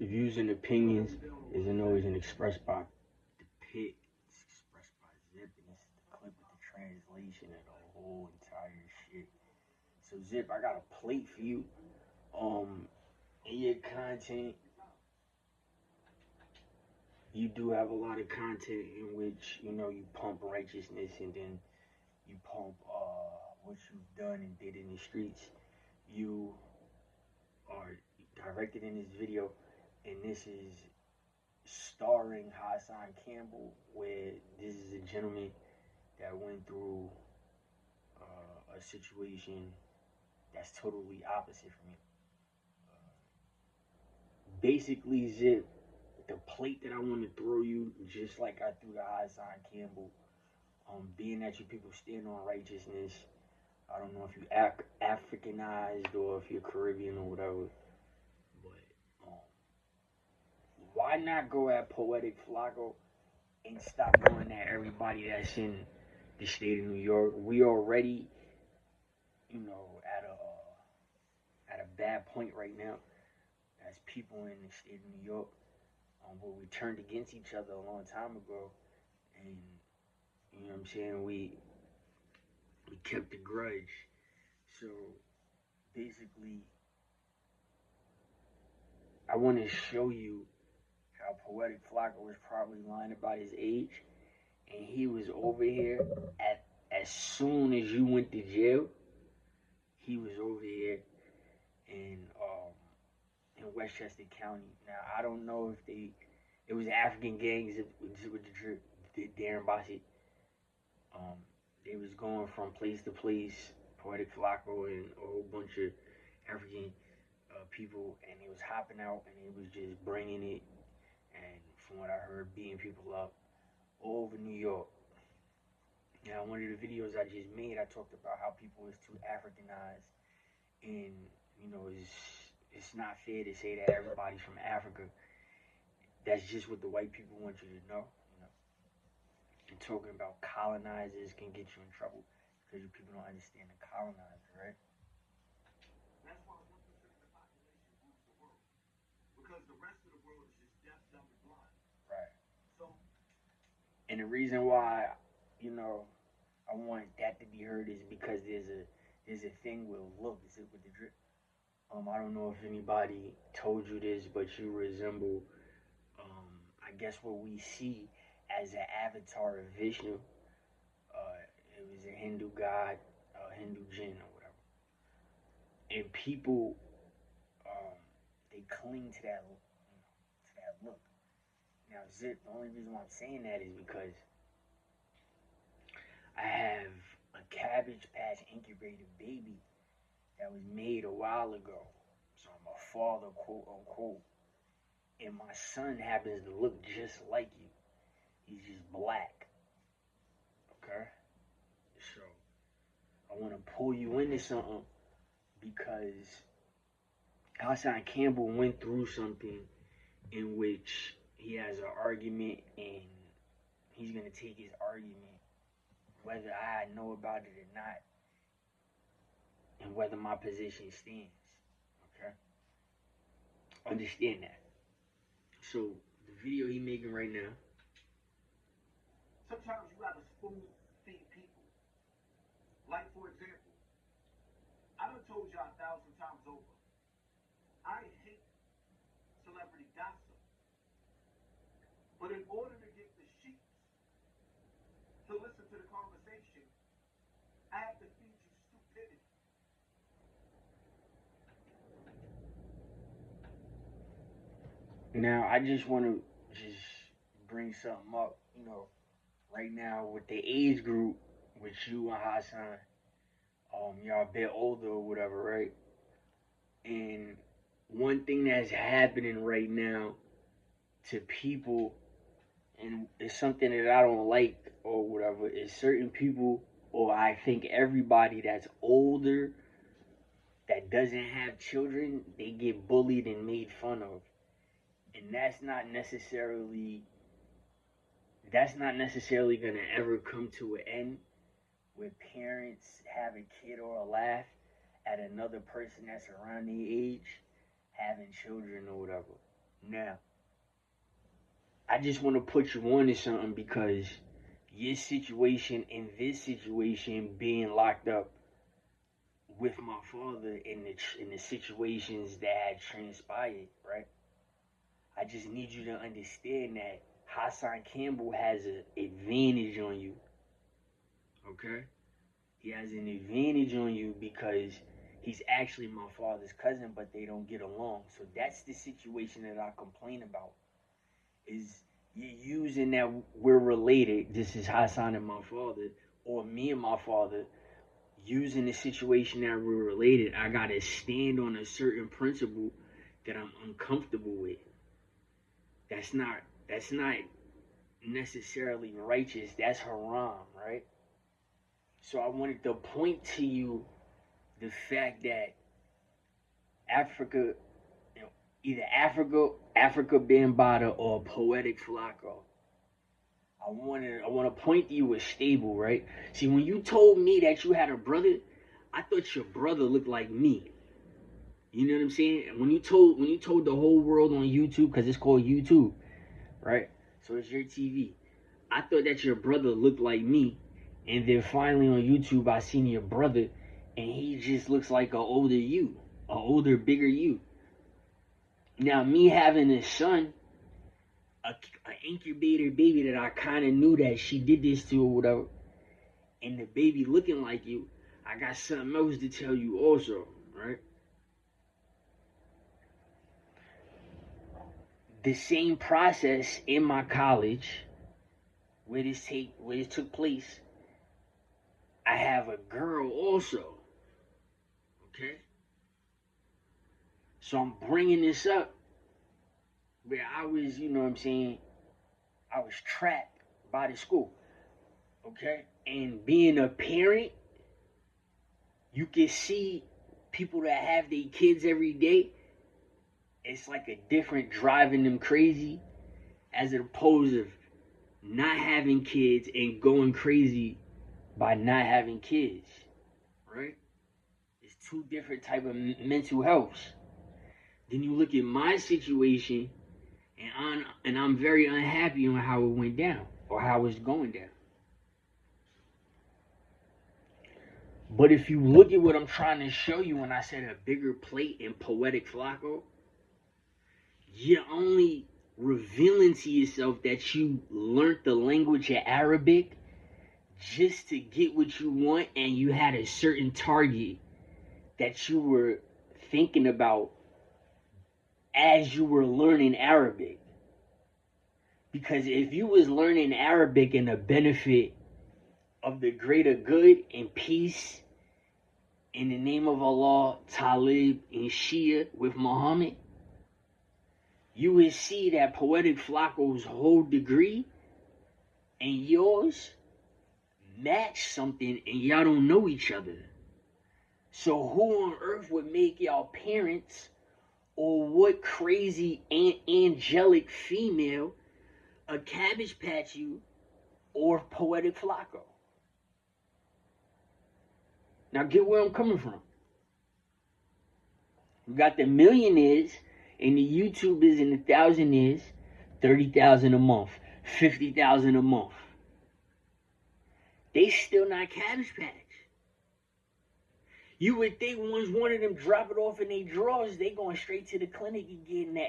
Views and opinions isn't always expressed by the pit. It's expressed by Zip, and this is the clip with the translation of the whole entire shit. So Zip, I got a plate for you. In your content, you do have a lot of content in which you pump righteousness, and then you pump what you've done and did in the streets. You are directed in this video, and this is starring Hassan Campbell, where this is a gentleman that went through a situation that's totally opposite from you. Basically, Zip, the plate that I want to throw you, just like I threw to Hassan Campbell, being that you people stand on righteousness. I don't know if you Africanized or if you're Caribbean or whatever, but why not go at Poetic Flacco and stop going at everybody that's in the state of New York? We already, at a bad point right now as people in the state of New York, where we turned against each other a long time ago, and you know what I'm saying, we kept a grudge. So basically, I want to show you how Poetic Flacco was probably lying about his age, and he was over here at as soon as you went to jail. He was over here in Westchester County. Now I don't know if it was African gangs with the Darren Bossett. They was going from place to place, Poetic Flacco and a whole bunch of African people, and they was hopping out and they was just bringing it, and from what I heard, beating people up all over New York. Now, one of the videos I just made, I talked about how people is too Africanized, and it's not fair to say that everybody's from Africa. That's just what the white people want you to know. And talking about colonizers can get you in trouble because you people don't understand the colonizer, right? That's why 1% of the population rules the world, because the rest of the world is just deaf, dumb, and blind. Right. So, and the reason why, I want that to be heard is because there's a thing with look, is it with the drip? I don't know if anybody told you this, but you resemble, I guess, what we see as an avatar of Vishnu. It was a Hindu god, Hindu jinn or whatever. And people, they cling to that look. Now, Zip, the only reason why I'm saying that is because I have a Cabbage Patch incubated baby that was made a while ago. So I'm a father, quote unquote. And my son happens to look just like you. He's just black. Okay? So I want to pull you into something because Hassan Campbell went through something in which he has an argument, and he's going to take his argument, whether I know about it or not, and whether my position stands. Okay? Understand that. So the video he making right now. Sometimes you gotta spoon feed people. Like, for example, I done told y'all 1,000 times over, I hate celebrity gossip. But in order to get the sheep to listen to the conversation, I have to feed you stupidity. Now, I just want to just bring something up, right now with the age group, with you and Hassan, y'all a bit older or whatever, right? And one thing that's happening right now to people, and it's something that I don't like or whatever, is certain people, or I think everybody that's older that doesn't have children, they get bullied and made fun of. And that's not necessarily gonna ever come to an end where parents have a kid or a laugh at another person that's around their age having children or whatever. Now, I just want to put you on to something because your situation and this situation being locked up with my father in the situations that had transpired, right? I just need you to understand that Hassan Campbell has an advantage on you. Okay? He has an advantage on you because he's actually my father's cousin, but they don't get along. So that's the situation that I complain about. Is you using that we're related, this is Hassan and my father, or me and my father, using the situation that we're related, I gotta stand on a certain principle that I'm uncomfortable with. That's not necessarily righteous. That's haram, right? So I wanted to point to you the fact that Africa, you know, either Africa Bambaataa or Poetic Flacco. I want to point to you as stable, right? See, when you told me that you had a brother, I thought your brother looked like me. You know what I'm saying? When you told the whole world on YouTube, because it's called YouTube, right? So it's your TV. I thought that your brother looked like me, and then finally on YouTube I seen your brother, and he just looks like a older, bigger you. Now me having a son, a incubator baby that I kind of knew that she did this to or whatever, and the baby looking like you, I got something else to tell you also, right? The same process in my college where this took place, I have a girl also. Okay, so I'm bringing this up where I was, you know what I'm saying, I was trapped by the school. Okay, and being a parent, you can see people that have their kids every day. It's like a different driving them crazy as opposed to not having kids and going crazy by not having kids, right? It's two different type of mental health. Then you look at my situation, and I'm very unhappy on how it went down or how it's going down. But if you look at what I'm trying to show you when I said a bigger plate in Poetic Flacco, you're only revealing to yourself that you learned the language of Arabic just to get what you want, and you had a certain target that you were thinking about as you were learning Arabic. Because if you was learning Arabic in the benefit of the greater good and peace in the name of Allah, Talib, and Shia with Muhammad, you would see that Poetic Flacco's whole degree and yours match something, and y'all don't know each other. So who on earth would make y'all parents, or what crazy angelic female a Cabbage Patch you or Poetic Flacco? Now get where I'm coming from. We got the millionaires and the YouTubers and the thousandaires, 30,000 a month, 50,000 a month. They still not Cabbage Patch. You would think once one of them drop it off in their drawers, they going straight to the clinic and getting the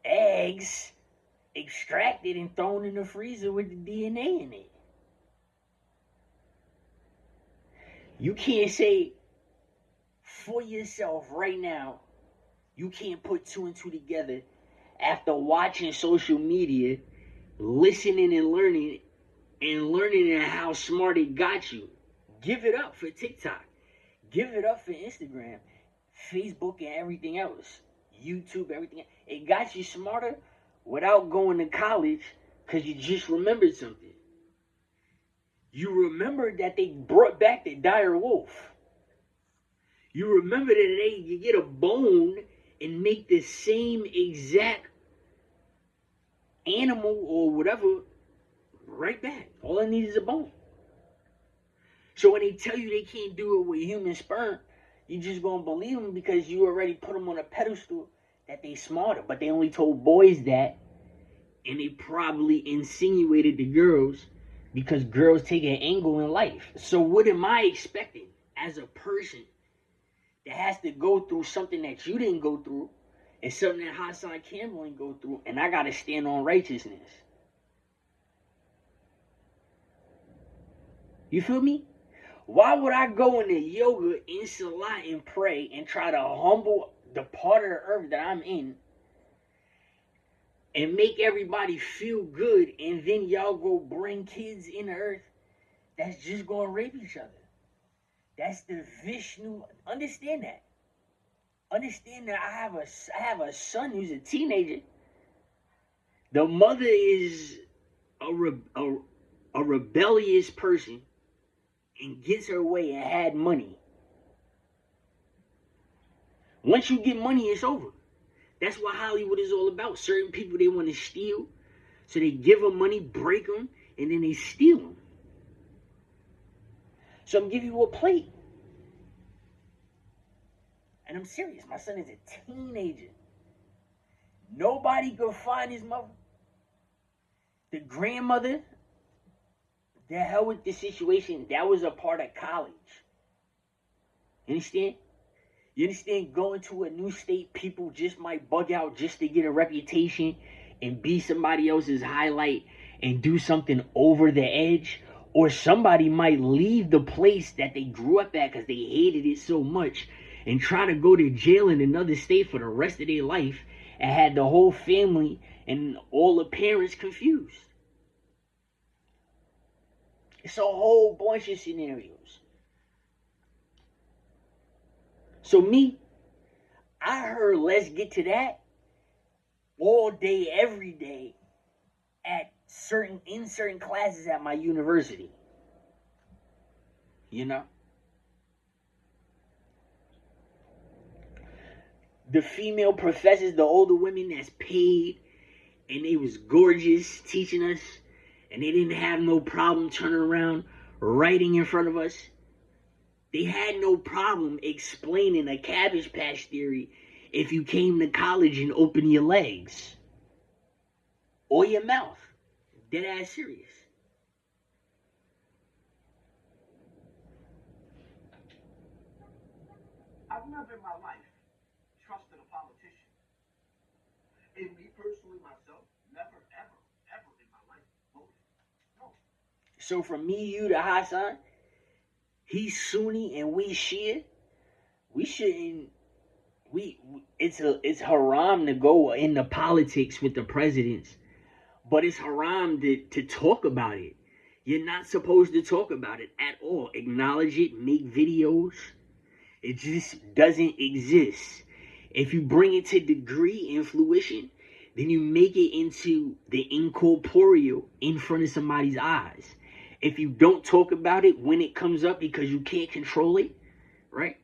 eggs extracted and thrown in the freezer with the DNA in it. You can't say for yourself right now, you can't put two and two together after watching social media, listening and learning how smart it got you. Give it up for TikTok. Give it up for Instagram, Facebook, and everything else. YouTube, everything. It got you smarter without going to college because you just remembered something. You remembered that they brought back the dire wolf. You remember that you get a bone and make the same exact animal or whatever right back. All I need is a bone. So when they tell you they can't do it with human sperm, you just gonna believe them because you already put them on a pedestal that they smarter, but they only told boys that, and they probably insinuated the girls because girls take an angle in life. So what am I expecting as a person that has to go through something that you didn't go through and something that Hassan Campbell didn't go through, and I gotta stand on righteousness? You feel me? Why would I go into yoga, in Salah, and pray and try to humble the part of the earth that I'm in and make everybody feel good, and then y'all go bring kids in the earth that's just gonna rape each other? That's the Vishnu. Understand that. Understand that I have a son who's a teenager. The mother is a rebellious person and gets her way and had money. Once you get money, it's over. That's what Hollywood is all about. Certain people, they want to steal, so they give them money, break them, and then they steal them. So I'm giving you a plate. And I'm serious. My son is a teenager. Nobody could find his mother. The grandmother that held with the situation, that was a part of college. You understand? You understand? Going to a new state, people just might bug out just to get a reputation and be somebody else's highlight and do something over the edge. Or somebody might leave the place that they grew up at because they hated it so much and try to go to jail in another state for the rest of their life and had the whole family and all the parents confused. It's a whole bunch of scenarios. So me, I heard let's get to that all day, every day in certain classes at my university. You know? The female professors, the older women that's paid, and they was gorgeous teaching us, and they didn't have no problem turning around, writing in front of us. They had no problem explaining a Cabbage Patch theory if you came to college and opened your legs. Or your mouth. Dead ass serious. I've never in my life trusted a politician. And me personally, myself, never, ever, ever in my life voted. No. So from me, you to Hassan, he's Sunni and we Shia. We shouldn't. It's haram to go into politics with the presidents, but it's haram to talk about it. You're not supposed to talk about it at all. Acknowledge it, make videos. It just doesn't exist. If you bring it to degree and fruition, then you make it into the incorporeal in front of somebody's eyes. If you don't talk about it when it comes up because you can't control it, right?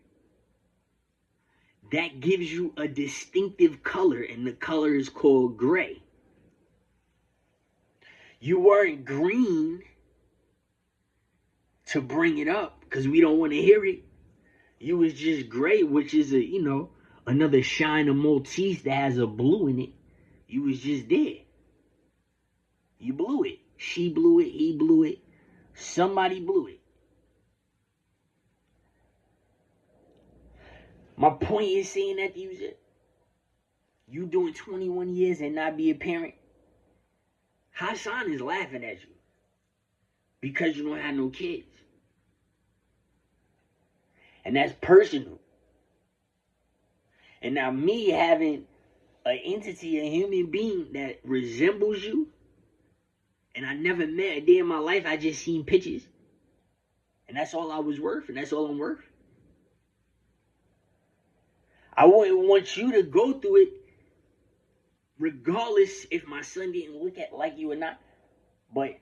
That gives you a distinctive color, and the color is called gray. You weren't green to bring it up because we don't want to hear it. You was just gray, which is another shine of Maltese that has a blue in it. You was just there. You blew it. She blew it. He blew it. Somebody blew it. My point is saying that to you, you doing 21 years and not be a parent. Hassan is laughing at you because you don't have no kids. And that's personal. And now me having an entity, a human being that resembles you, and I never met a day in my life, I just seen pictures. And that's all I was worth, and that's all I'm worth. I wouldn't want you to go through it regardless if my son didn't look at like you or not. But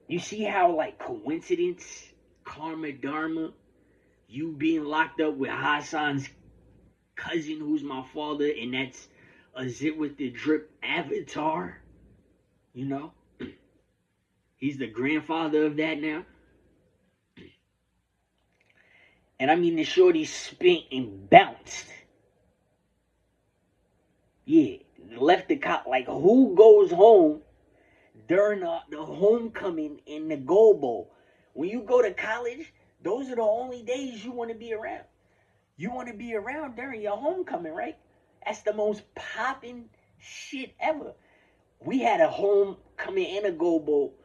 you see how like coincidence, karma, dharma, you being locked up with Hassan's cousin who's my father, and that's a Zit with the Drip avatar, he's the grandfather of that now. And I mean, the shorty spent and bounced. Yeah, left the cop. Like, who goes home during the homecoming and the Gold Bowl? When you go to college, those are the only days you want to be around. You want to be around during your homecoming, right? That's the most popping shit ever. We had a homecoming and a Gold Bowl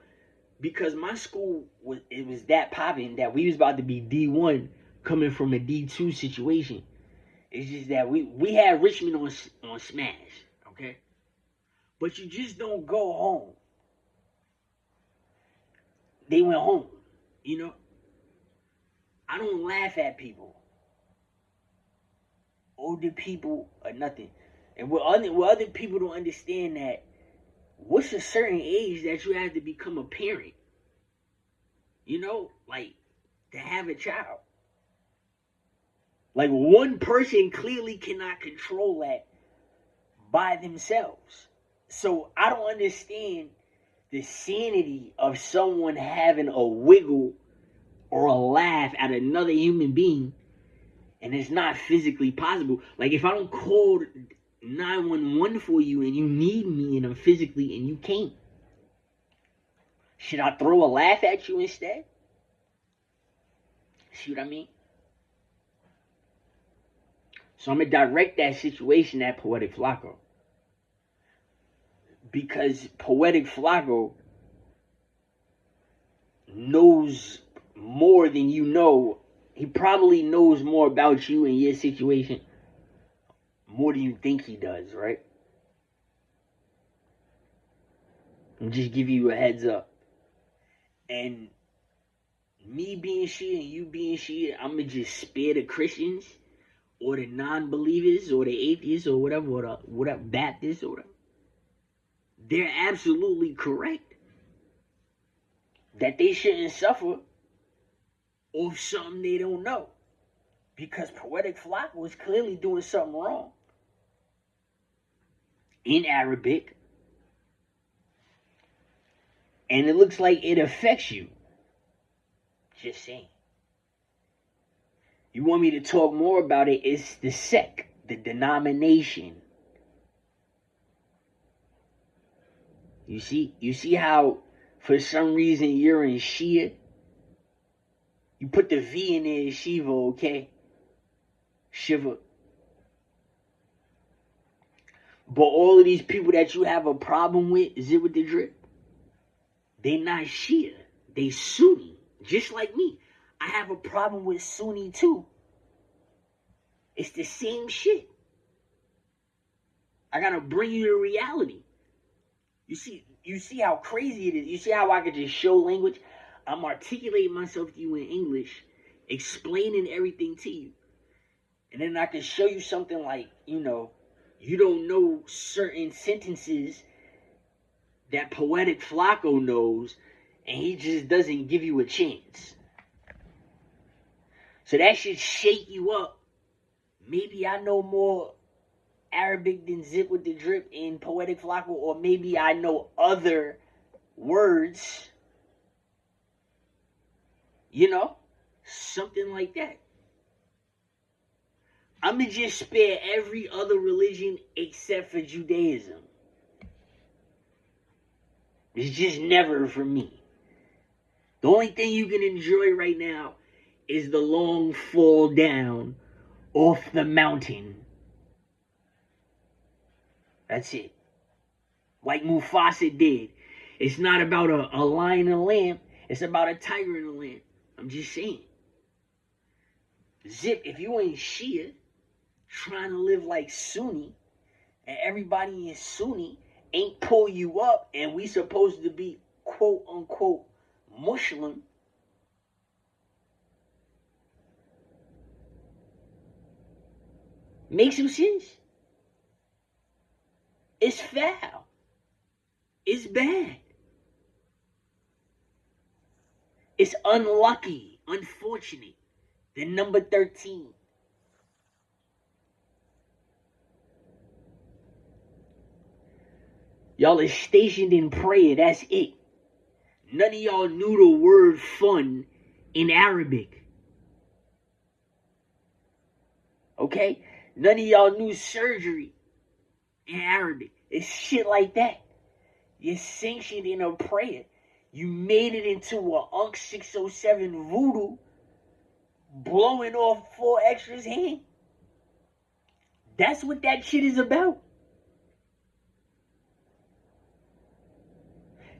because my school was that popping that we was about to be D1 coming from a D2 situation. It's just that we had Richmond on Smash, okay? But you just don't go home. They went home, you know? I don't laugh at people. Older people or nothing. And what other people don't understand that what's a certain age that you have to become a parent? You know, like to have a child. Like one person clearly cannot control that by themselves. So I don't understand the sanity of someone having a wiggle or a laugh at another human being and it's not physically possible. Like if I don't call 911 for you and you need me and I'm physically and you can't, should I throw a laugh at you instead? See what I mean? So I'm going to direct that situation at Poetic Flacco. Because Poetic Flacco knows more than you know. He probably knows more about you and your situation more than you think he does, right? I'm just giving you a heads up. And me being Shia and you being Shia, I'm going to just spare the Christians or the non-believers or the atheists or whatever, Baptists or whatever. They're absolutely correct that they shouldn't suffer off something they don't know. Because Poetic Flacco was clearly doing something wrong in Arabic. And it looks like it affects you. Just saying. You want me to talk more about it? It's the sect, the denomination. You see how for some reason you're in Shia? You put the V in there, Shiva, okay? Shiva. But all of these people that you have a problem with, is it with the drip? They not Shia. They Sunni. Just like me. I have a problem with Sunni too. It's the same shit. I gotta bring you to reality. You see how crazy it is. You see how I could just show language? I'm articulating myself to you in English, explaining everything to you. And then I can show you something like, you don't know certain sentences that Poetic Flacco knows, and he just doesn't give you a chance. So that should shake you up. Maybe I know more Arabic than Zip with the Drip in Poetic Flacco, or maybe I know other words. Something like that. I'm going to just spare every other religion except for Judaism. It's just never for me. The only thing you can enjoy right now is the long fall down off the mountain. That's it. Like Mufasa did. It's not about a lion and a lamb. It's about a tiger and a lamb. I'm just saying. Zip, if you ain't Shia, trying to live like Sunni, and everybody in Sunni ain't pull you up, and we supposed to be quote unquote Muslim, makes some sense. It's foul. It's bad. It's unlucky, unfortunate. The number 13. Y'all is stationed in prayer. That's it. None of y'all knew the word fun in Arabic. Okay? None of y'all knew surgery in Arabic. It's shit like that. You're sanctioned in a prayer. You made it into a Unc 607 voodoo blowing off 4Xtra's hand. That's what that shit is about.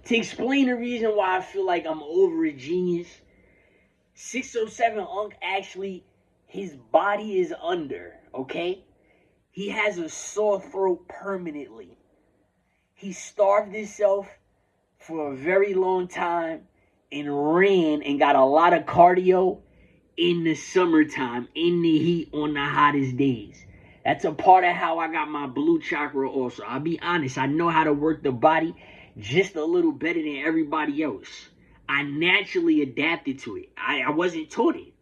To explain the reason why I feel like I'm over a genius, 607 Unc actually, his body is under, okay? He has a sore throat permanently. He starved himself for a very long time and ran and got a lot of cardio in the summertime, in the heat on the hottest days. That's a part of how I got my blue chakra also. I'll be honest, I know how to work the body just a little better than everybody else. I naturally adapted to it. I wasn't taught it.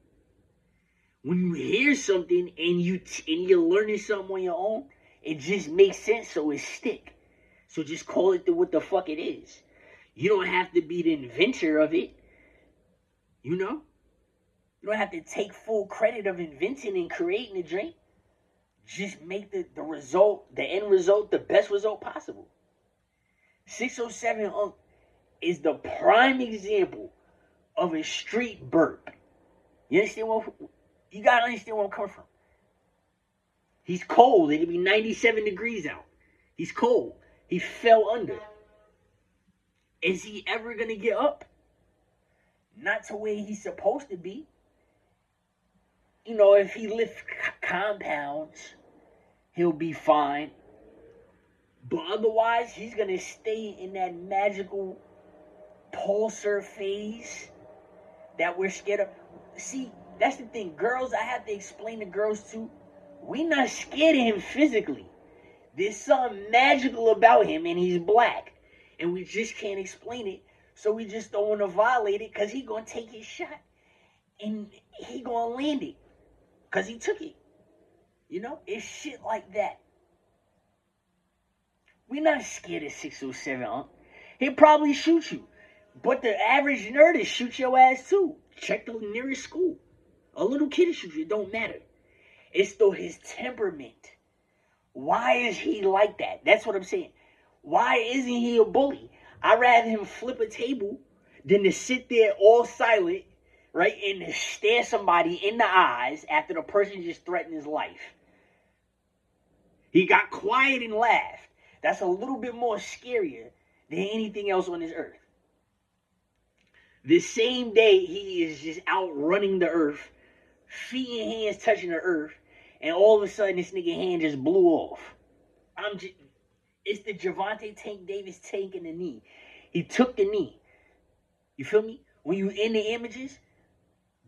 When you hear something and you're learning something on your own, it just makes sense, so it stick. So just call it what the fuck it is. You don't have to be the inventor of it. You know? You don't have to take full credit of inventing and creating a drink. Just make the result, the end result, the best result possible. 607 Unc is the prime example of a street burp. You understand what? You gotta understand where I'm coming from. He's cold. It could be 97 degrees out. He's cold. He fell under. Is he ever gonna get up? Not to where he's supposed to be. You know, if he lifts compounds, he'll be fine. But otherwise, he's gonna stay in that magical pulsar phase that we're scared of. See, that's the thing. Girls, I have to explain to girls too. We not scared of him physically. There's something magical about him, and he's black. And we just can't explain it. So we just don't want to violate it because he gonna take his shot. And he gonna land it. Because he took it. You know? It's shit like that. We're not scared of 607, Unc. He'll probably shoot you. But the average nerd will shoot your ass too. Check the nearest school. A little kid will shoot you. It don't matter. It's though his temperament. Why is he like that? That's what I'm saying. Why isn't he a bully? I'd rather him flip a table than to sit there all silent, right, and to stare somebody in the eyes after the person just threatened his life. He got quiet and laughed. That's a little bit more scarier than anything else on this earth. The same day he is just out running the earth, feet and hands touching the earth, and all of a sudden this nigga hand just blew off. It's the Gervonta Tank Davis taking the knee. He took the knee. You feel me? When you in the images,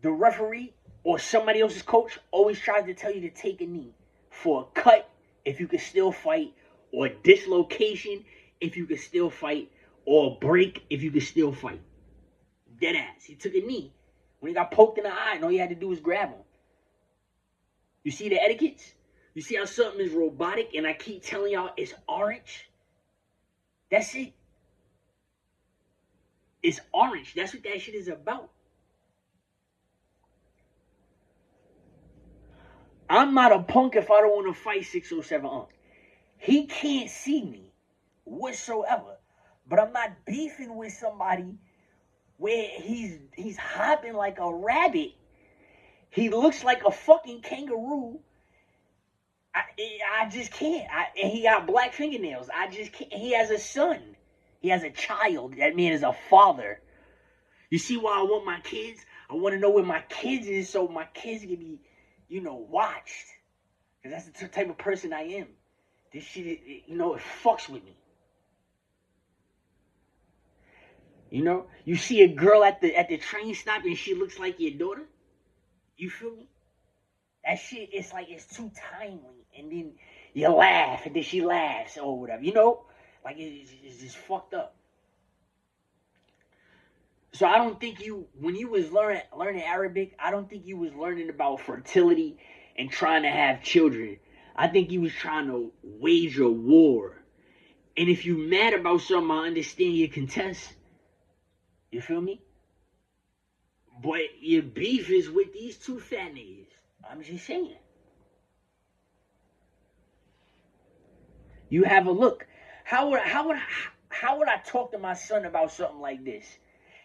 the referee or somebody else's coach always tries to tell you to take a knee for a cut if you can still fight, or dislocation if you can still fight, or a break if you can still fight. Dead ass. He took a knee. When he got poked in the eye, and all you had to do was grab him. You see the etiquettes? You see how something is robotic and I keep telling y'all it's orange? That's it. It's orange. That's what that shit is about. I'm not a punk if I don't want to fight 607 Unc. He can't see me whatsoever. But I'm not beefing with somebody where he's hopping like a rabbit. He looks like a fucking kangaroo. I just can't. And he got black fingernails. I just can't. He has a son. He has a child. That man is a father. You see why I want my kids? I want to know where my kids is so my kids can be, watched. Because that's the type of person I am. This shit, it fucks with me. You see a girl at the train stop and she looks like your daughter? You feel me? That shit, it's like it's too timely. And then you laugh, and then she laughs or whatever. Like it's just fucked up. So I don't think when you was learning Arabic, I don't think you was learning about fertility and trying to have children. I think you was trying to wage a war. And if you mad about something, I understand your contest. You feel me? But your beef is with these two fat niggas. I'm just saying. You have a look. How would I talk to my son about something like this?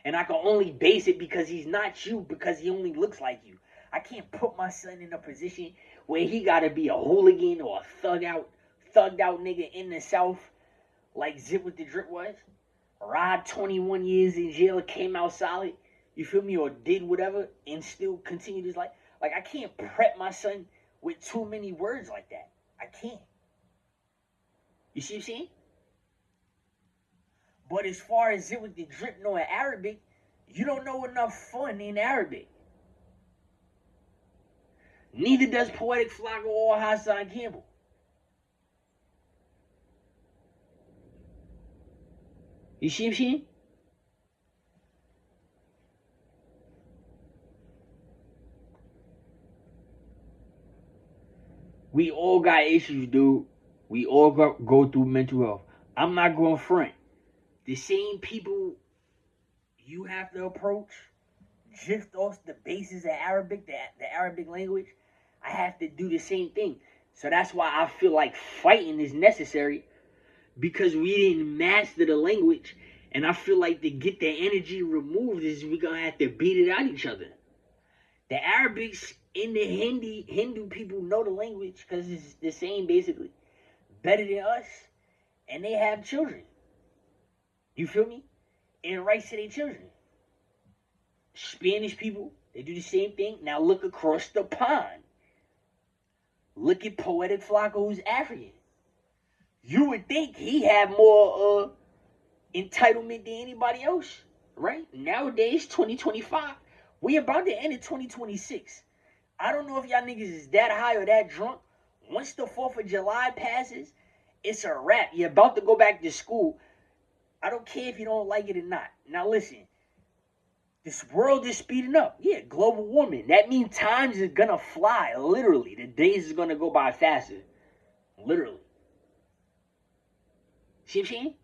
And I can only base it because he's not you, because he only looks like you. I can't put my son in a position where he gotta be a hooligan or a thugged out nigga in the South like Zip with the Drip was. Rod 21 years in jail, came out solid, you feel me, or did whatever and still continued his life. Like, I can't prep my son with too many words like that. I can't. You see what I'm saying? But as far as it with the drip knowing Arabic, you don't know enough fun in Arabic. Neither does Poetic Flocko or Hassan Campbell. You see what I'm saying? We all got issues, dude. We all go through mental health. I'm not going front. The same people you have to approach just off the basis of Arabic, the Arabic language, I have to do the same thing. So that's why I feel like fighting is necessary, because we didn't master the language. And I feel like to get the energy removed is we're going to have to beat it out each other. The Arabics and the Hindu people know the language because it's the same basically. Better than us. And they have children. You feel me? And rights to their children. Spanish people, they do the same thing. Now look across the pond. Look at Poetic Flocko, who's African. You would think he had more entitlement than anybody else, right? Nowadays, 2025, we about to end in 2026. I don't know if y'all niggas is that high or that drunk. Once the 4th of July passes, it's a wrap. You're about to go back to school. I don't care if you don't like it or not. Now listen, this world is speeding up. Yeah, global warming. That means times is gonna fly, literally. The days is gonna go by faster. Literally. See what I'm saying?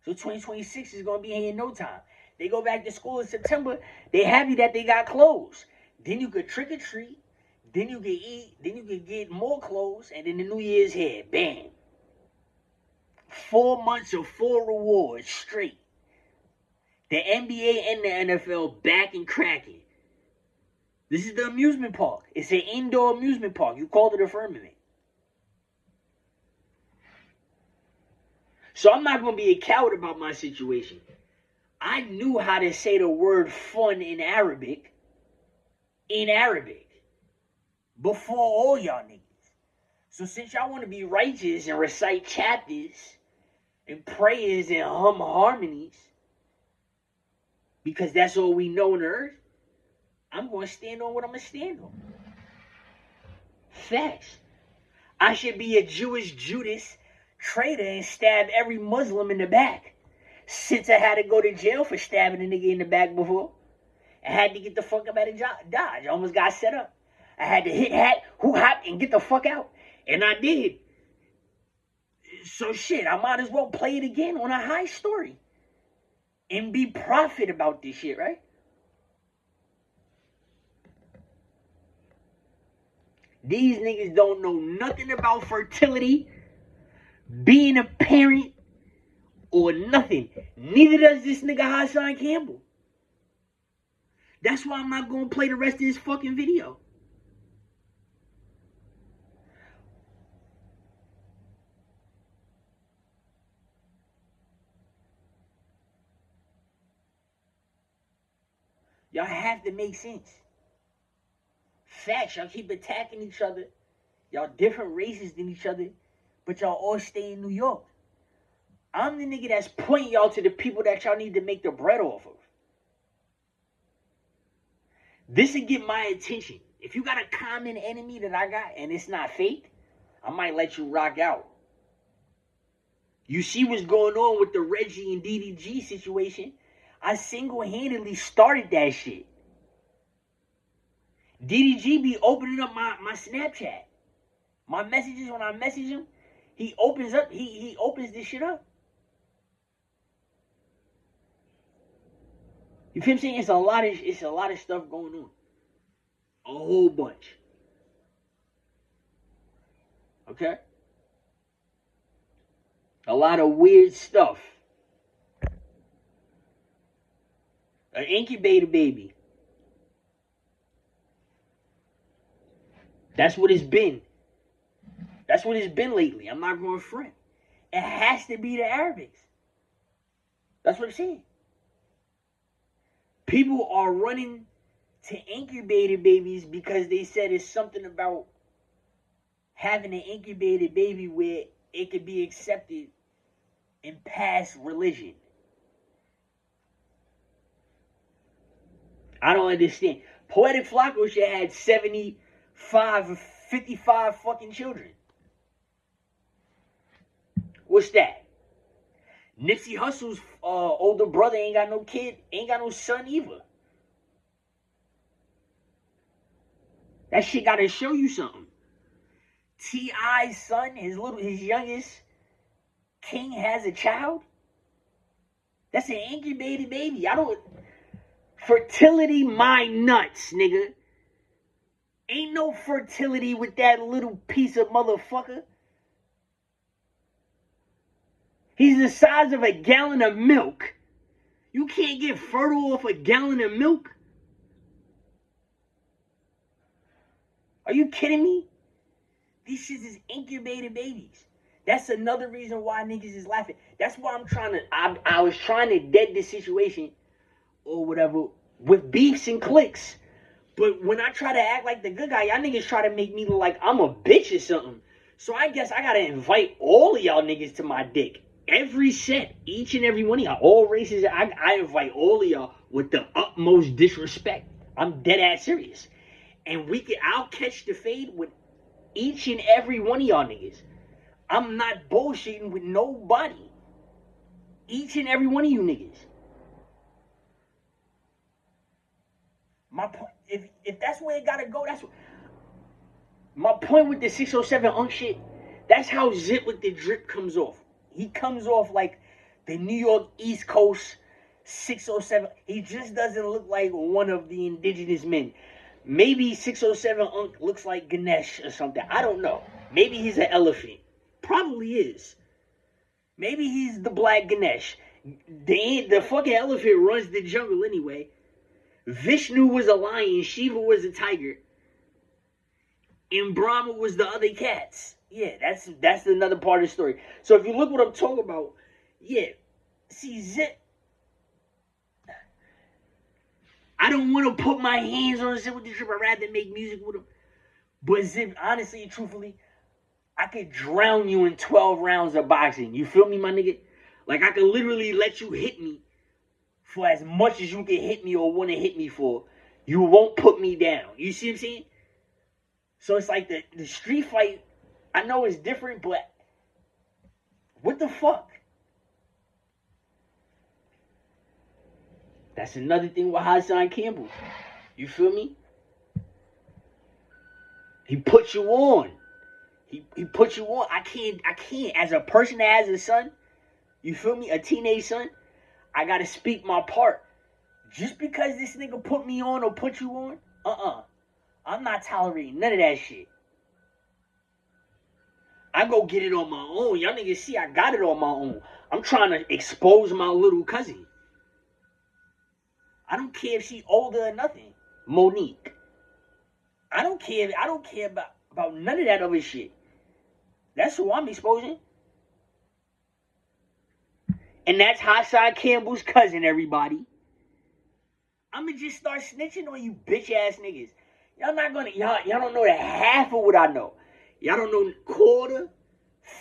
So 2026 is gonna be here in no time. They go back to school in September. They happy that they got clothes. Then you could trick or treat. Then you could eat. Then you could get more clothes. And then the New Year's here. Bam. 4 months of full rewards straight. The NBA and the NFL back and cracking. This is the amusement park. It's an indoor amusement park. You called it a firmament. So I'm not going to be a coward about my situation. I knew how to say the word fun in Arabic. Before all y'all niggas. So since y'all want to be righteous and recite chapters and prayers and hum harmonies, because that's all we know on earth, I'm going to stand on what I'm going to stand on. Facts. I should be a Jewish Judas traitor and stab every Muslim in the back. Since I had to go to jail for stabbing a nigga in the back before. I had to get the fuck up out of Dodge. I almost got set up. I had to hit hat, who hop, and get the fuck out. And I did. So shit, I might as well play it again on a high story. And be profit about this shit, right? These niggas don't know nothing about fertility, being a parent, or nothing. Neither does this nigga Hassan Campbell. That's why I'm not going to play the rest of this fucking video. Y'all have to make sense. Facts, y'all keep attacking each other. Y'all different races than each other, but y'all all stay in New York. I'm the nigga that's pointing y'all to the people that y'all need to make the bread off of. This will get my attention. If you got a common enemy that I got and it's not fake, I might let you rock out. You see what's going on with the Reggie and DDG situation? I single-handedly started that shit. DDG be opening up my Snapchat. My messages, when I message him, he opens this shit up. You feel what I'm saying? It's a lot of stuff going on. A whole bunch. Okay? A lot of weird stuff. An incubator baby. That's what it's been. That's what it's been lately. I'm not going to front. It has to be the Arabics. That's what I'm saying. People are running to incubator babies because they said it's something about having an incubated baby where it could be accepted in past religion. I don't understand. Poetic Flacco should have had 75 or 55 fucking children. What's that? Nipsey Hussle's older brother ain't got no kid, ain't got no son either. That shit gotta show you something. T.I.'s son, his youngest, King, has a child. That's an incubated baby. Fertility my nuts, nigga. Ain't no fertility with that little piece of motherfucker. He's the size of a gallon of milk. You can't get fertile off a gallon of milk? Are you kidding me? These shits is incubated babies. That's another reason why niggas is laughing. That's why I was trying to dead this situation or whatever with beefs and clicks. But when I try to act like the good guy, y'all niggas try to make me look like I'm a bitch or something. So I guess I gotta invite all of y'all niggas to my dick. Every set, each and every one of y'all, all races, I invite all of y'all with the utmost disrespect. I'm dead ass serious. And I'll catch the fade with each and every one of y'all niggas. I'm not bullshitting with nobody. Each and every one of you niggas. My point, if that's where it gotta go, that's what. My point with the 607 Unk shit, that's how Zip with the drip comes off. He comes off like the New York East Coast 607. He just doesn't look like one of the indigenous men. Maybe 607 Unk looks like Ganesh or something. I don't know. Maybe he's an elephant. Probably is. Maybe he's the black Ganesh. The fucking elephant runs the jungle anyway. Vishnu was a lion. Shiva was a tiger. And Brahma was the other cats. Yeah, that's another part of the story. So if you look what I'm talking about, yeah. See, Zip, I don't want to put my hands on Zip with the drip. I'd rather make music with him. But Zip, honestly and truthfully, I could drown you in 12 rounds of boxing. You feel me, my nigga? Like, I could literally let you hit me for as much as you can hit me or want to hit me for. You won't put me down. You see what I'm saying? So it's like the street fight, I know it's different, but what the fuck? That's another thing with Hassan Campbell. You feel me? He put you on. He put you on. I can't. As a person that has a son, you feel me? A teenage son, I gotta speak my part. Just because this nigga put me on or put you on, I'm not tolerating none of that shit. I go get it on my own. Y'all niggas see I got it on my own. I'm trying to expose my little cousin. I don't care if she older or nothing. Monique. I don't care about none of that other shit. That's who I'm exposing. And that's Hassan Campbell's cousin, everybody. I'ma just start snitching on you bitch ass niggas. Y'all don't know the half of what I know. Y'all don't know quarter,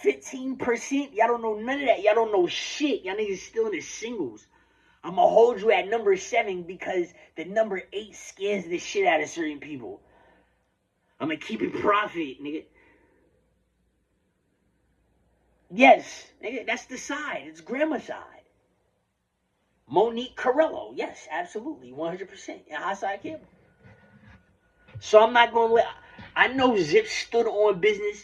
15%. Y'all don't know none of that. Y'all don't know shit. Y'all niggas still in the singles. I'ma hold you at number 7 because the number 8 scares the shit out of certain people. I'ma keep it profit, nigga. Yes, nigga, that's the side. It's grandma's side. Monique Carello. Yes, absolutely. 100%. And Hassan Campbell. So I'm not going to let... I know Zip stood on business.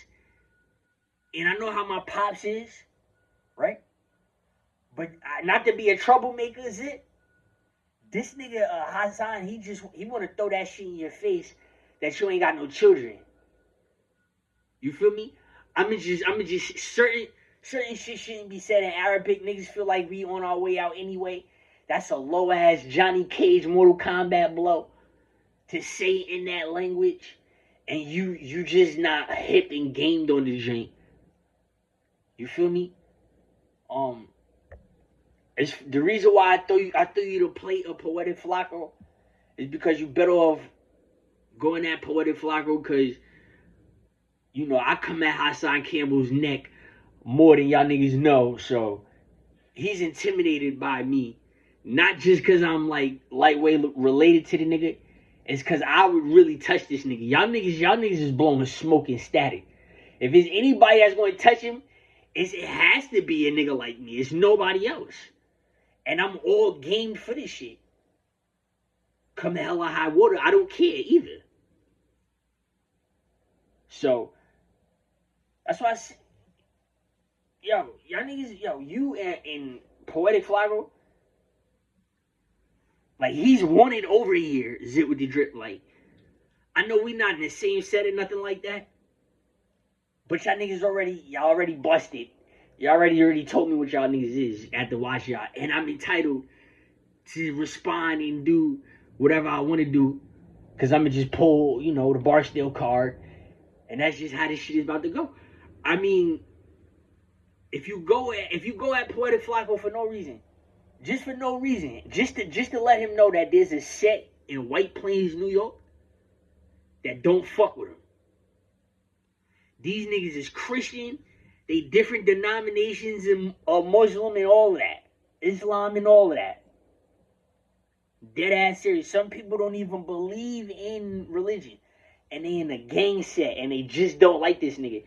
And I know how my pops is. Right? But not to be a troublemaker, Zip. This nigga, Hassan, he want to throw that shit in your face that you ain't got no children. You feel me? I'm just certain Certain shit shouldn't be said in Arabic. Niggas feel like we on our way out anyway. That's a low ass Johnny Cage Mortal Kombat blow to say in that language, and you just not hip and gamed on the joint. You feel me? It's the reason why I threw you to play a Poetic Flacco is because you better off going at Poetic Flacco, because you know I come at Hassan Campbell's neck more than y'all niggas know, so he's intimidated by me. Not just because I'm like lightweight related to the nigga, it's because I would really touch this nigga. Y'all niggas is blowing smoke and static. If it's anybody that's going to touch him, it has to be a nigga like me. It's nobody else. And I'm all game for this shit. Come the hell or high water, I don't care either. So, that's why I said, y'all niggas, you and Poetic Flacco, like, he's wanted over here, Zip with the Drip. Like, I know we not in the same set or nothing like that, but y'all niggas already busted. Y'all already told me what y'all niggas is at the watch y'all, and I'm entitled to respond and do whatever I want to do, because I'm going to just pull, the Barstool card, and that's just how this shit is about to go. I mean, if you go at Poetic Flacco for no reason, just for no reason, just to let him know that there's a set in White Plains, New York, that don't fuck with him. These niggas is Christian, they different denominations and Muslim and all of that, Islam and all of that. Dead ass serious. Some people don't even believe in religion, and they in a gang set, and they just don't like this nigga,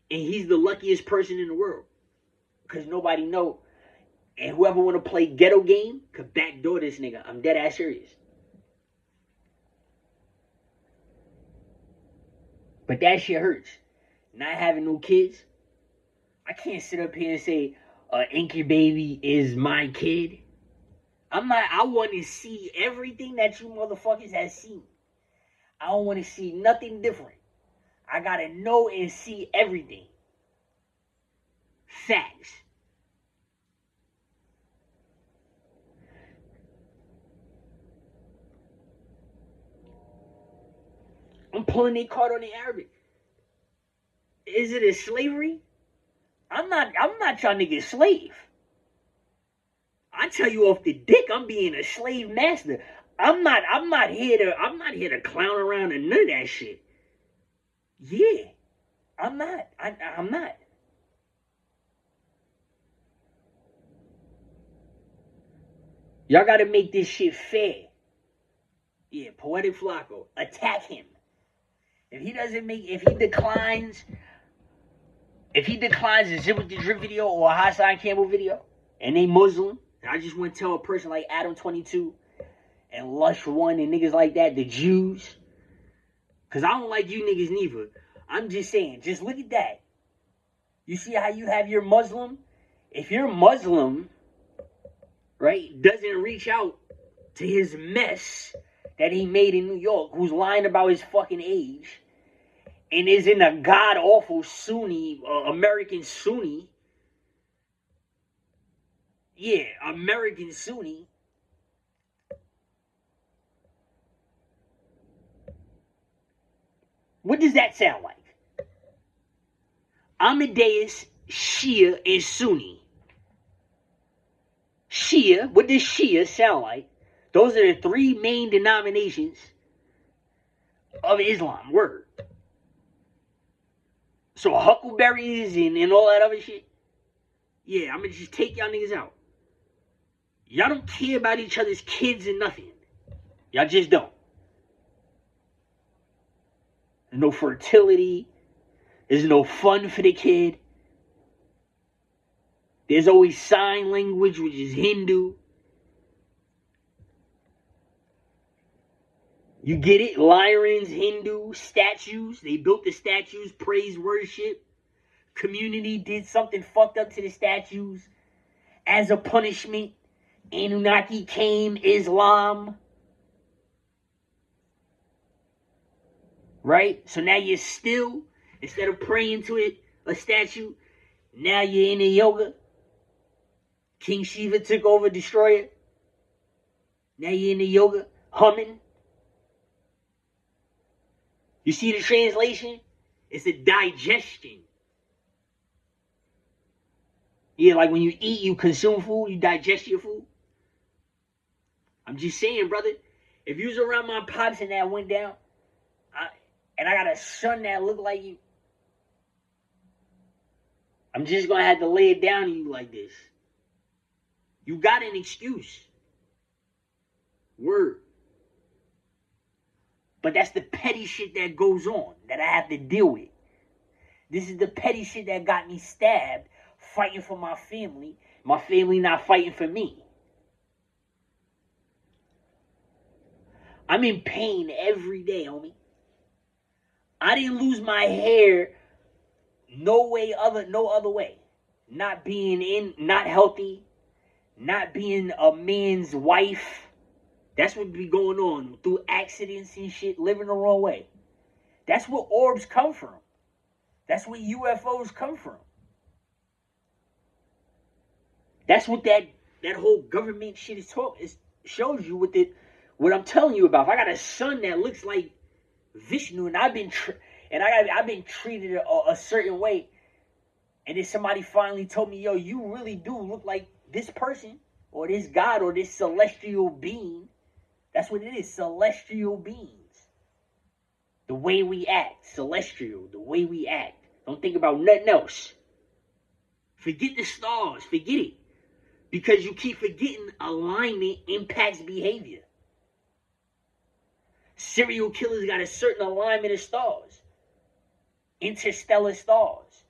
and he's the luckiest person in the world, because nobody know. And whoever want to play ghetto game could backdoor this nigga. I'm dead ass serious. But that shit hurts. Not having no kids. I can't sit up here and say Inky Baby is my kid. I want to see everything that you motherfuckers have seen. I don't want to see nothing different. I gotta know and see everything. Facts. I'm pulling their card on the Arabic. Is it a slavery? I'm not trying to get slave. I tell you off the dick, I'm being a slave master. I'm not here to clown around and none of that shit. Yeah. I'm not. I'm not. Y'all gotta make this shit fair. Yeah, Poetic Flacco. Attack him. If he declines a Zip with the Drip video or a Hassan Campbell video, and they Muslim, I just want to tell a person like Adam22 and Lush1 and niggas like that, the Jews, because I don't like you niggas neither. I'm just saying, just look at that. You see how you have your Muslim? If your Muslim, right, doesn't reach out to his mess that he made in New York, who's lying about his fucking age, and is in a god-awful Sunni, American Sunni. Yeah, American Sunni. What does that sound like? Amadeus, Shia, and Sunni. Shia, what does Shia sound like? Those are the three main denominations of Islam. Word. So huckleberries and all that other shit. Yeah, I'm gonna just take y'all niggas out. Y'all don't care about each other's kids and nothing. Y'all just don't. There's no fertility. There's no fun for the kid. There's always sign language, which is Hindu. You get it? Lyrians, Hindu, statues. They built the statues, praise, worship. Community did something fucked up to the statues. As a punishment, Anunnaki came, Islam. Right? So now you're still, instead of praying to it, a statue, Now you're into yoga. King Shiva took over Destroyer. Now you're into yoga, humming. You see the translation? It's a digestion. Yeah, like when you eat, you consume food, you digest your food. I'm just saying, brother, if you was around my pops and that went down, and I got a son that look like you, I'm just going to have to lay it down to you like this. You got an excuse. Word. But that's the petty shit that goes on that I have to deal with. This is the petty shit that got me stabbed fighting for my family not fighting for me. I'm in pain every day, homie. I didn't lose my hair no other way. Not healthy, not being a man's wife. That's what be going on through accidents and shit, living the wrong way. That's where orbs come from. That's where UFOs come from. That's what that whole government shit shows you what I'm telling you about. If I got a son that looks like Vishnu and I've been treated a certain way, and then somebody finally told me, yo, you really do look like this person or this God or this celestial being. That's what it is, celestial beings. The way we act, celestial, the way we act. Don't think about nothing else. Forget the stars, forget it. Because you keep forgetting alignment impacts behavior. Serial killers got a certain alignment of stars. Interstellar stars.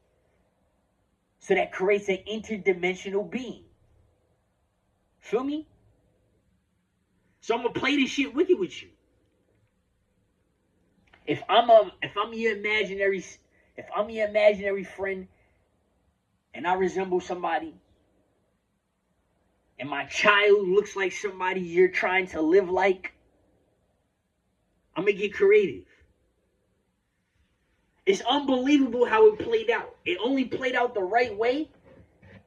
So that creates an interdimensional being. Feel me? So I'm gonna play this shit wicked with you. If I'm your imaginary friend and I resemble somebody and my child looks like somebody you're trying to live like, I'm gonna get creative. It's unbelievable how it played out. It only played out the right way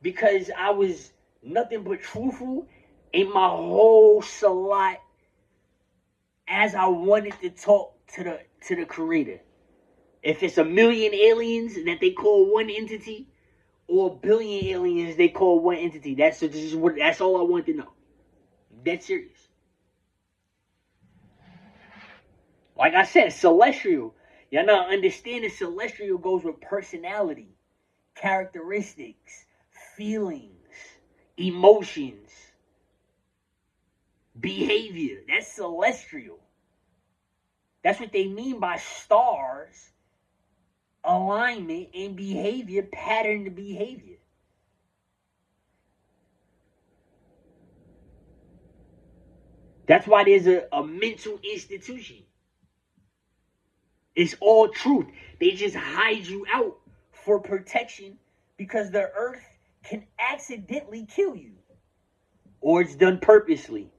because I was nothing but truthful in my whole salat as I wanted to talk to the creator. If it's 1 million aliens that they call one entity, or 1 billion aliens they call one entity, that's all I want to know. Dead serious. Like I said, celestial. Y'all not understanding celestial goes with personality, characteristics, feelings, emotions, behavior. That's celestial. That's what they mean by stars, alignment, and behavior, patterned behavior. That's why there's a mental institution. It's all truth. They just hide you out for protection because the earth can accidentally kill you. Or it's done purposely.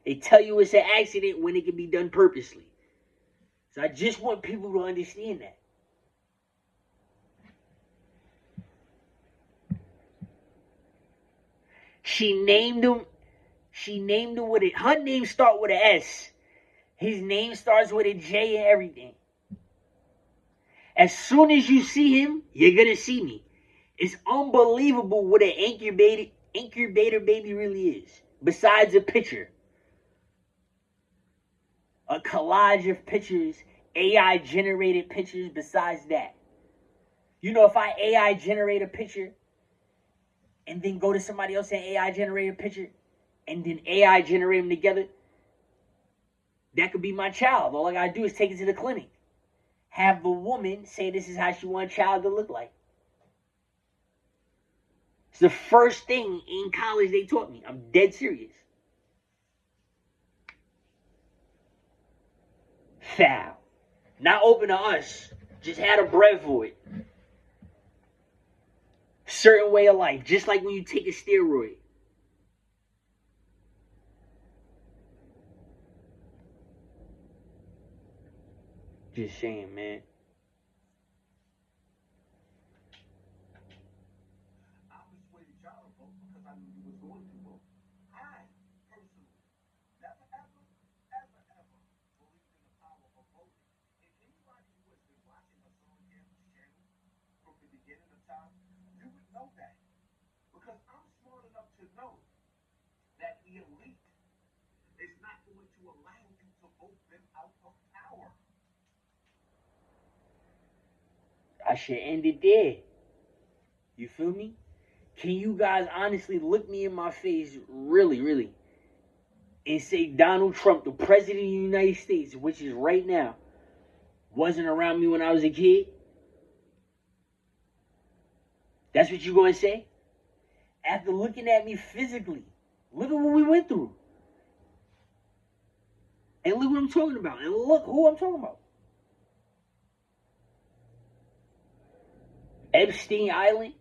They tell you it's an accident when it can be done purposely. So I just want people to understand that. She named him with it. Her name starts with an S. His name starts with a J and everything. As soon as you see him, you're gonna see me. It's unbelievable what an incubator baby really is. Besides a picture. A collage of pictures, AI generated pictures besides that. You know, if I AI generate a picture and then go to somebody else and AI generate a picture and then AI generate them together, that could be my child. All I gotta do is take it to the clinic. Have the woman say this is how she wants a child to look like. It's the first thing in college they taught me. I'm dead serious. Foul. Not open to us. Just had a bread for it. Certain way of life. Just like when you take a steroid. Just saying, man. you was going to vote. I personally never ever, ever, ever believed in the power of voting. And anybody who has been watching Hassan Campbell's channel from the beginning of time, you would know that. Because I'm smart enough to know that the elite is not going to allow you to vote them out of power. I should end it there. You feel me? Can you guys honestly look me in my face, really, really, and say Donald Trump, the president of the United States, which is right now, wasn't around me when I was a kid? That's what you're going to say? After looking at me physically, look at what we went through. And look what I'm talking about. And look who I'm talking about. Epstein Island.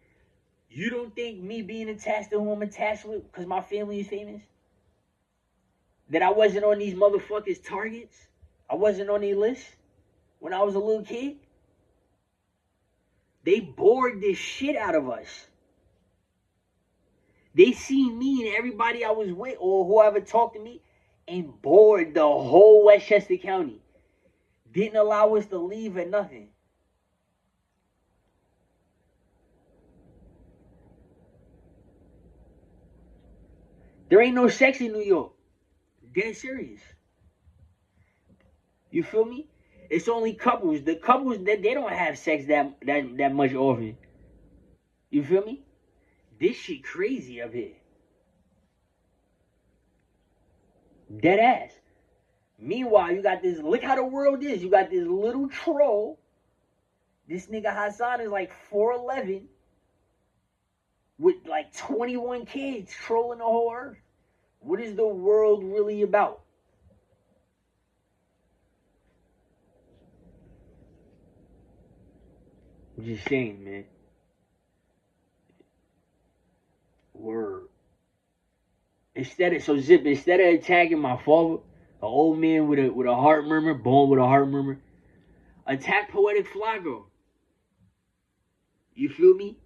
You don't think me being attached to who I'm attached with because my family is famous? That I wasn't on these motherfuckers' targets? I wasn't on their list when I was a little kid? They bored this shit out of us. They seen me and everybody I was with or whoever talked to me and bored the whole Westchester County. Didn't allow us to leave or nothing. There ain't no sex in New York. Dead serious. You feel me? It's only couples. The couples that they don't have sex that much often. You feel me? This shit crazy up here. Dead ass. Meanwhile, you got this. Look how the world is. You got this little troll. This nigga Hassan is like 4'11", with like 21 kids trolling the whole earth. What is the world really about? I'm just saying, man. Word. Instead of attacking my father, an old man with a heart murmur, born with a heart murmur, attack Poetic Flacco. You feel me?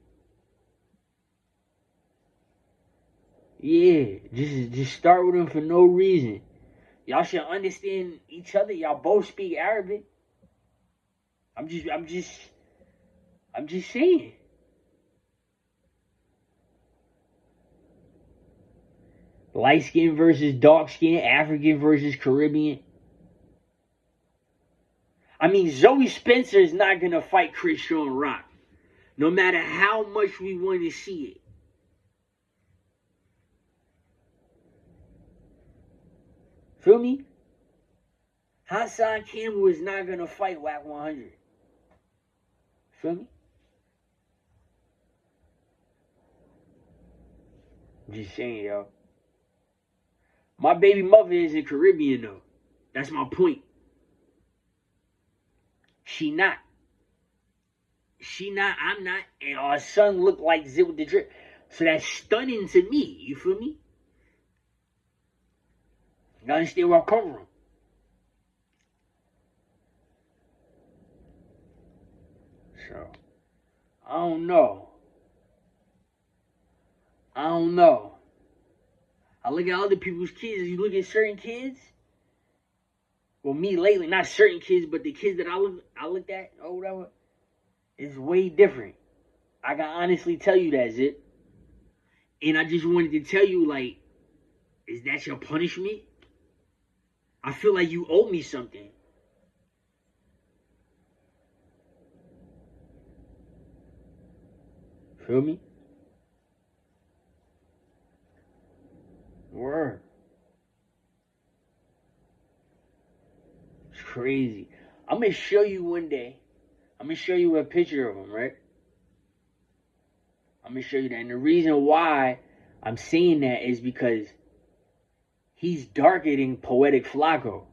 Yeah, just start with him for no reason. Y'all should understand each other. Y'all both speak Arabic. I'm just saying. Light skin versus dark skin, African versus Caribbean. I mean, Zoe Spencer is not gonna fight Christian Rock, no matter how much we want to see it. Feel me? Hassan Campbell is not gonna fight WAC 100. Feel me? I'm just saying, yo. My baby mother isn't Caribbean, though. That's my point. She not. I'm not. And our son look like Zip with the Drip. So that's stunning to me. You feel me? You understand where I'm coming from? So, I don't know. I look at other people's kids. You look at certain kids. Well, me lately, not certain kids, but the kids that I looked at or whatever, is way different. I can honestly tell you that, Zip. And I just wanted to tell you, like, is that your punishment? I feel like you owe me something. Feel me? Word. It's crazy. I'm going to show you one day. I'm going to show you a picture of him, right? I'm going to show you that. And the reason why I'm saying that is because he's darker than Poetic Flacco.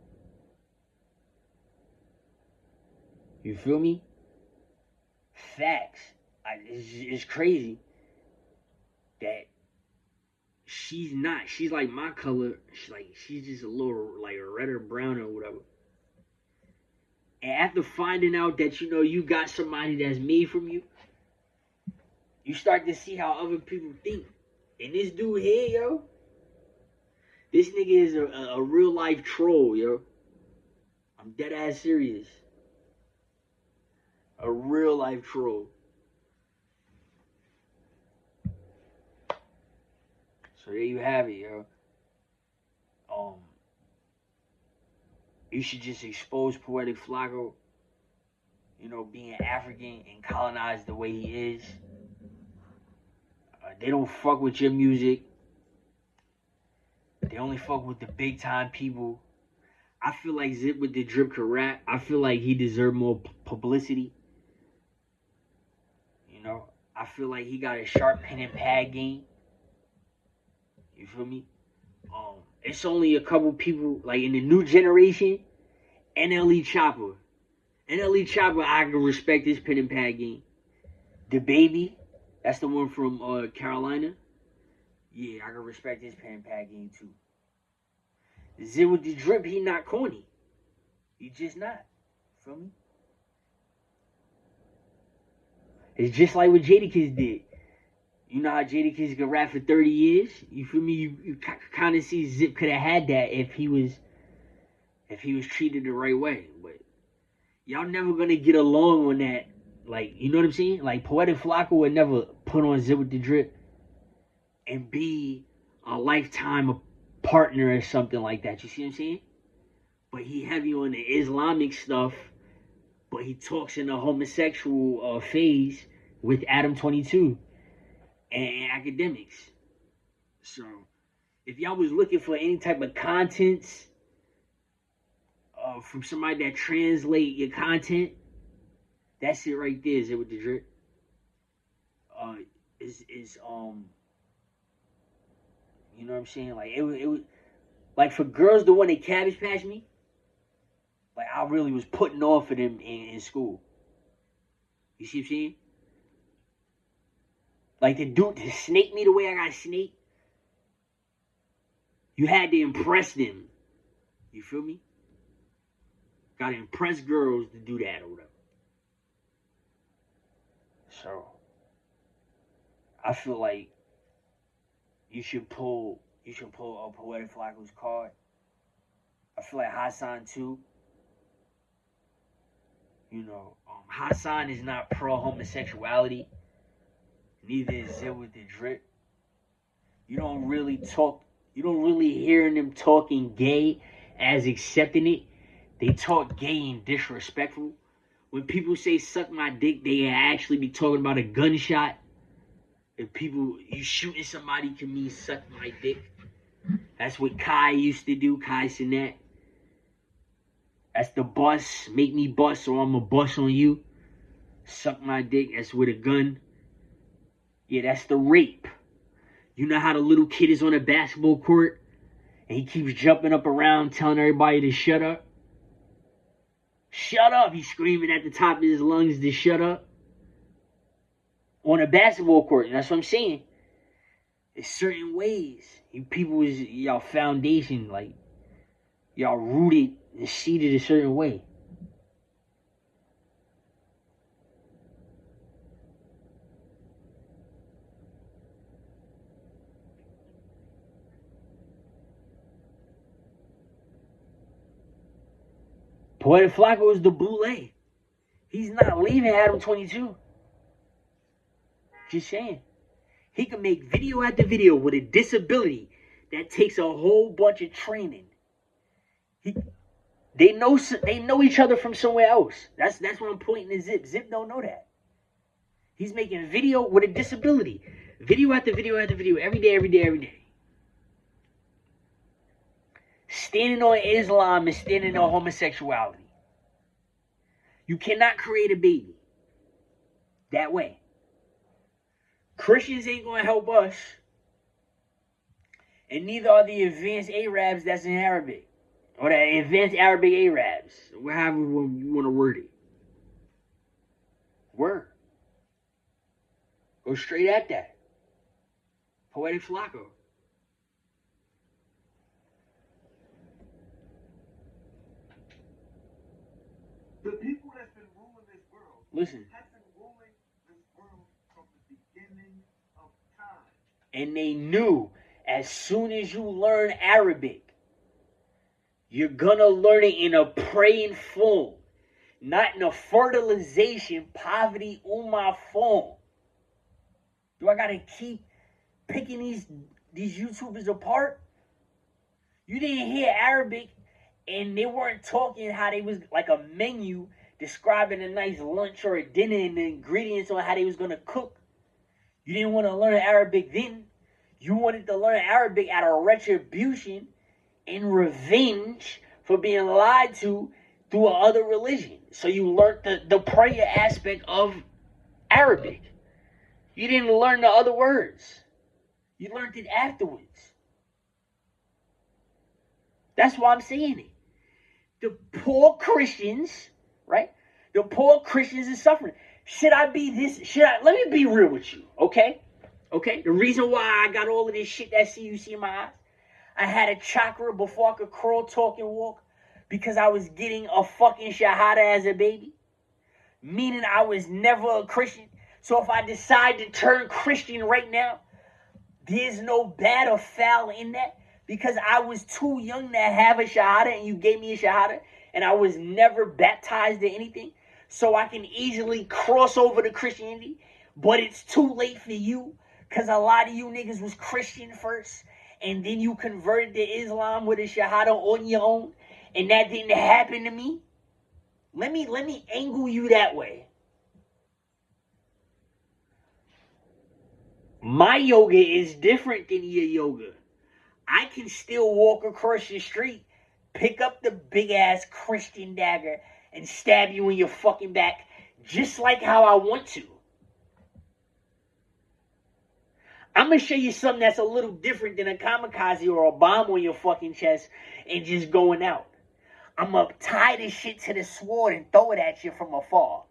You feel me? Facts. It's crazy that she's not. She's like my color. She's just a little like red or brown or whatever. And after finding out that you got somebody that's made from you, you start to see how other people think. And this dude here, yo, this nigga is a real life troll, yo. I'm dead ass serious. A real life troll. So there you have it, yo. You should just expose Poetic Flacco, you know, being African and colonized the way he is. They don't fuck with your music. They only fuck with the big time people. I feel like Zip with the Drip could rap. I feel like he deserved more publicity. You know, I feel like he got a sharp pen and pad game. You feel me? It's only a couple people like in the new generation. NLE Chopper. NLE Chopper, I can respect his pen and pad game. The Baby, that's the one from Carolina. Yeah, I can respect his pen and pad game too. Zip with the Drip, he not corny. He just not. Feel me? It's just like what Jadakiss did. You know how Jadakiss could rap for 30 years? You feel me? You kind of see Zip could have had that if he was treated the right way. But y'all never gonna get along on that. Like, you know what I'm saying? Like, Poetic Flacco would never put on Zip with the Drip and be a lifetime partner or something like that. You see what I'm saying? But he heavy on the Islamic stuff. But he talks in the homosexual phase with Adam 22 and academics. So, if y'all was looking for any type of contents from somebody that translate your content, that's it right there. Is it with the Drip? Is you know what I'm saying? Like it was like for girls the one that Cabbage Patch me. Like I really was putting off for them in school. You see what I'm saying? Like the dude to snake me the way I got snaked. You had to impress them. You feel me? Gotta impress girls to do that or whatever. So I feel like you should pull a Poetic Flacco's card. I feel like Hassan too. You know, Hassan is not pro homosexuality. Neither is Zip with the Drip. You don't really hear them talking gay as accepting it. They talk gay and disrespectful. When people say suck my dick, they actually be talking about a gunshot. If you shooting somebody can mean suck my dick. That's what Kai used to do, Kai Cenat. That's the bus, make me bust or I'm a bust on you. Suck my dick, that's with a gun. Yeah, that's the rape. You know how the little kid is on a basketball court and he keeps jumping up around telling everybody to shut up? Shut up, he's screaming at the top of his lungs to shut up. On a basketball court, that's what I'm saying. There's certain ways. People is y'all foundation, like y'all rooted and seated a certain way. Poetic Flacco is the boule. He's not leaving Adam 22. Just saying. He can make video after video with a disability that takes a whole bunch of training. They know each other from somewhere else. That's what I'm pointing to Zip. Zip don't know that. He's making video with a disability. Video after video after video. Every day. Standing on Islam and standing on homosexuality. You cannot create a baby that way. Christians ain't going to help us. And neither are the advanced Arabs that's in Arabic. Or the advanced Arabic Arabs. However you want to word it. Word. Go straight at that. Poetic Flacco. The people that's been ruling this world Listen. have been ruling this world from the beginning of time. And they knew as soon as you learn Arabic, you're gonna learn it in a praying form, not in a fertilization, poverty, ummah form. Do I gotta keep picking these YouTubers apart? You didn't hear Arabic, and they weren't talking how they was like a menu describing a nice lunch or a dinner and the ingredients on how they was gonna cook. You didn't want to learn Arabic then. You wanted to learn Arabic out of retribution and revenge for being lied to through another religion. So you learned the prayer aspect of Arabic. You didn't learn the other words. You learned it afterwards. That's why I'm saying it. The poor Christians, right? The poor Christians are suffering. Should I be this? Let me be real with you, okay? Okay? The reason why I got all of this shit that you see in my eyes, I had a chakra before I could crawl, talk, and walk because I was getting a fucking shahada as a baby. Meaning I was never a Christian. So if I decide to turn Christian right now, there's no bad or foul in that because I was too young to have a shahada and you gave me a shahada and I was never baptized or anything. So I can easily cross over to Christianity. But it's too late for you because a lot of you niggas was Christian first and then you converted to Islam with a shahada on your own and that didn't happen to me. Let me angle you that way. My yoga is different than your yoga. I can still walk across your street, pick up the big ass Christian dagger, and stab you in your fucking back just like how I want to. I'm going to show you something that's a little different than a kamikaze or a bomb on your fucking chest and just going out. I'm going to tie this shit to the sword and throw it at you from afar.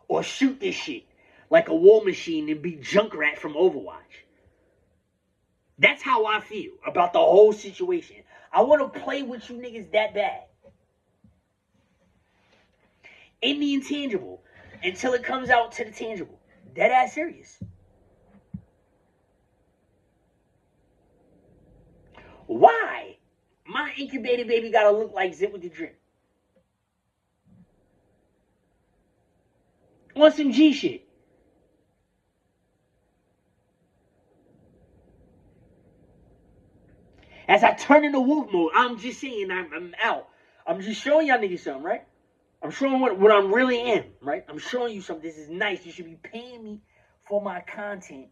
Or shoot this shit like a war machine and be Junkrat from Overwatch. That's how I feel about the whole situation. I want to play with you niggas that bad. In the intangible until it comes out to the tangible. Dead ass serious. Why? My incubated baby gotta look like Zip with the Drip. On some G shit. As I turn into wolf mode, I'm just saying I'm out. I'm just showing y'all niggas something, right? I'm showing what I really am, right? I'm showing you something. This is nice. You should be paying me for my content,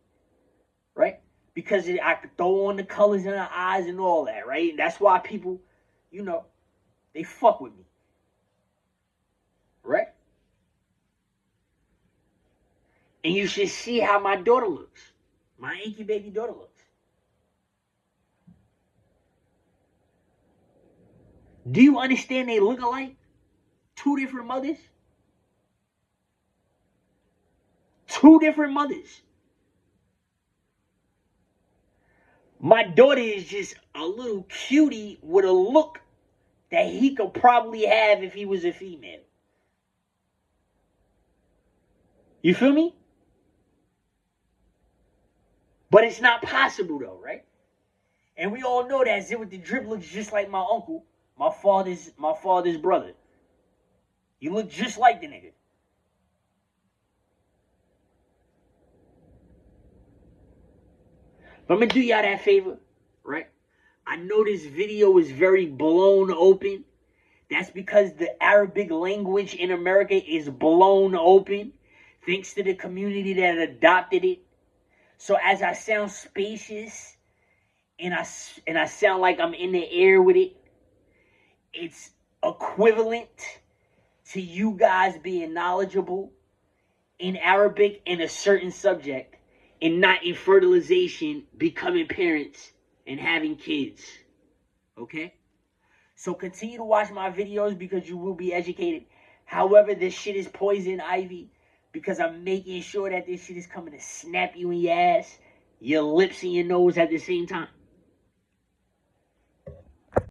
right? Because I could throw on the colors in the eyes and all that, right? And that's why people, they fuck with me, right? And you should see how my daughter looks. My incubated daughter looks. Do you understand they look alike? Two different mothers? Two different mothers. My daughter is just a little cutie with a look that he could probably have if he was a female. You feel me? But it's not possible though, right? And we all know that Zip with the Drip looks just like my uncle, my father's brother. You look just like the nigga. But I'm going to do y'all that favor, right? I know this video is very blown open. That's because the Arabic language in America is blown open. Thanks to the community that adopted it. So as I sound spacious and I sound like I'm in the air with it, it's equivalent to you guys being knowledgeable in Arabic in a certain subject and not in fertilization, becoming parents, and having kids. Okay? So continue to watch my videos because you will be educated. However, this shit is poison ivy because I'm making sure that this shit is coming to snap you in your ass, your lips, and your nose at the same time.